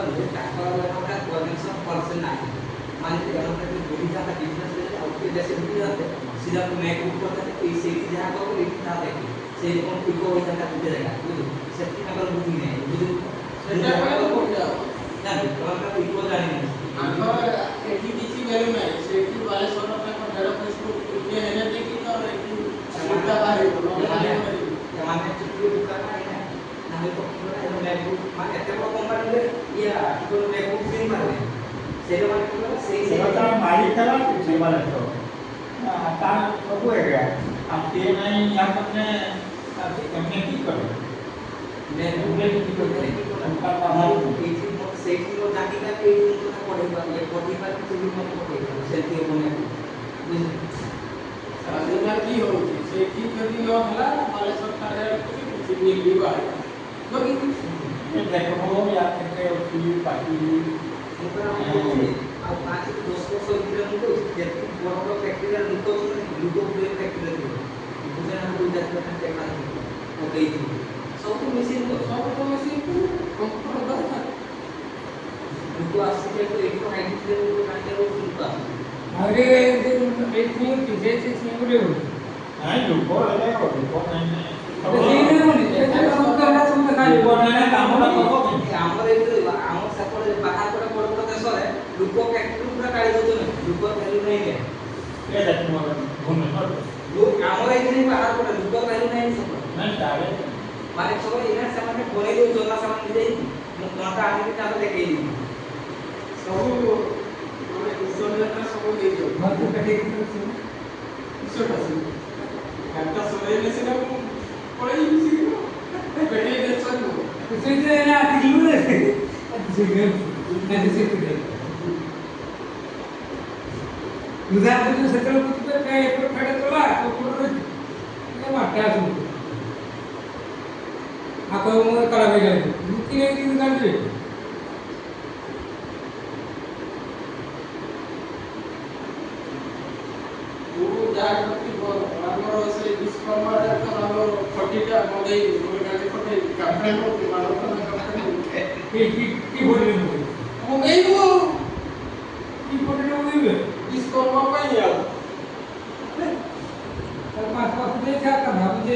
म्हणजे टाकावर एवढा connection person नाही माने एवढा ते बोलीचा का बिझनेस रे आउटके जैसे भी जाते सीधा मैक ऊपर तक पैसे की जहां को लिखता है कि से कौन इको होता है दूसरे जगह बुझ सेफ्टी नंबर बुझी नहीं बुझ सेटा को हो जाओ जान तो इको जानी नहीं आखर एठी किसी वैल्यू नहीं सेफ्टी वाले सोना का डेढ़ फेसबुक ये है ना कि तो एठी सीधा बाहर माने चुकी दुकान है ना तो मैकबुक माने एते बड़ कंपनी रे या तो मैकबुक प्रिंट मारे सेटा माने सेई सेटा मालिक करा से माने तो आता सब है अब ते नहीं या हमने हमने की करो मैं गूगल की करो उनका काम है सेई को जाके का पे तो पड़ेगा ये 45 से भी मत पड़ेगा सेल्फी बने साधना की हो से की कदी न हला वाले सरकार कितनी लीवा है बगी ये देखो या के की पार्टी ऊपर अब 5 200 किलोमीटर जेती बड़ बड़ फैक्ट्री लुको लुको पूरे फैक्ट्री थे बुझे हम कोई जात का टेका हो गई थी सब तो मशीन को कंप्यूटर बस लुको आसी के तो 190 किलोमीटर काटे वो लुका अरे एक दिन तुझे से सिंगुले हो नहीं लुको ले लुको नहीं अब ये नहीं ये सब खाली लुको नहीं काम ना करो हमर ए हम सपोर्ट बाहर पर बड़ प्रदेश रे लुको फैक्ट्री पूरा काढी दो लुको वैल्यू नहीं है ये देखो मगर भूल लोग हमर ए नहीं बाहर पर लुको वैल्यू नहीं सब नहीं डाले माने सब इना सामान बोले दो जोना सामान दे मु कोनटा आनी के ताको देखे सब सोलर सब दे दो मत कटे सोटा से घंटा सोले में से ना पड़े इसी बैठे दे सब उसे जे ना दिलू रे से नहीं से दे उधर तो सकल कुछ पे काय एक खड़े तोला तो पूरा ये माटा सुन आको मोर कला में गए मुक्ति नहीं दिन कर दे जागृति ଆମର ସେ ବିଶ୍ୱକର୍ମାରେ ତ ଆମର ଫଟିଟା ମଗେଇ ମୋର ଗାଡ଼ି ଫଟେଇ କାଫେ ମୋ ମାନବ କାଫେ କି ବୋଲିଲେ ମଗେଇବୁ କି ଫଟେଟା ମଗେଇବେ ବିଶ୍ୱକର୍ମା ପାଇଁ ଆଉ तर पास पास दे क्या का भाव दे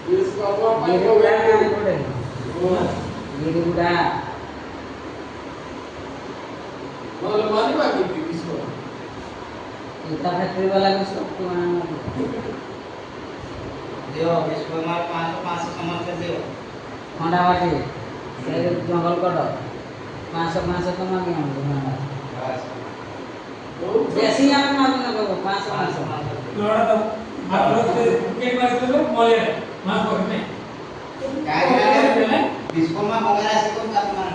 बिस्कुट पाई को गाड़ी पड़े ओ ये बुढ़ा बोल मानी बाकी बिस्कुट इतना फैक्ट्री वाला को सब दियो विश्वकर्मा 500 समझ के दियो होंडा वाटी से जंगल कट 500 तो मांगे हम होंडा बस जैसी हम मांगना को 500 लोड़ा तो आप लोग से के मार के लोग मोले मार करने काय है विश्वकर्मा वगैरह से कौन का मार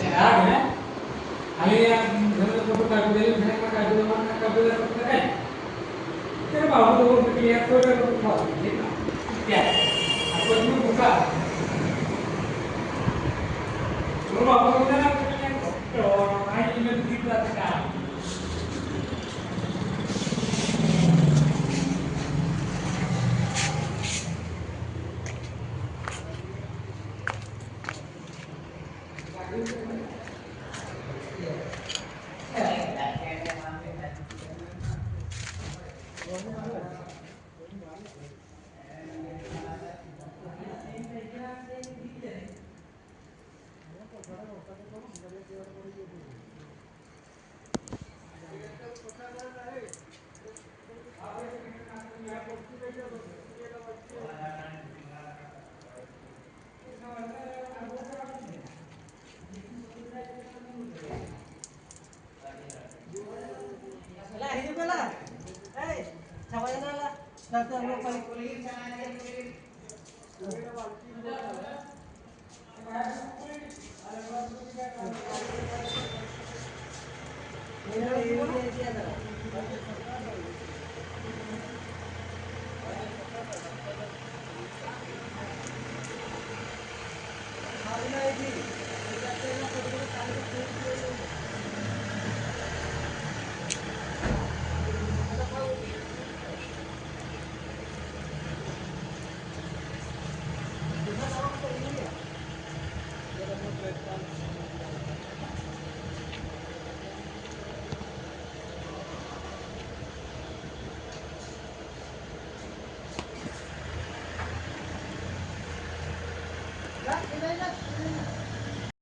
यार है आले घर को काट दे घर का काट दे मन का काट दे करे तेरे बाबू तो वो क्लियर तो कर खा क्या आपको जो भूखा चलो बाबू को ना तो आई में ठीक बात का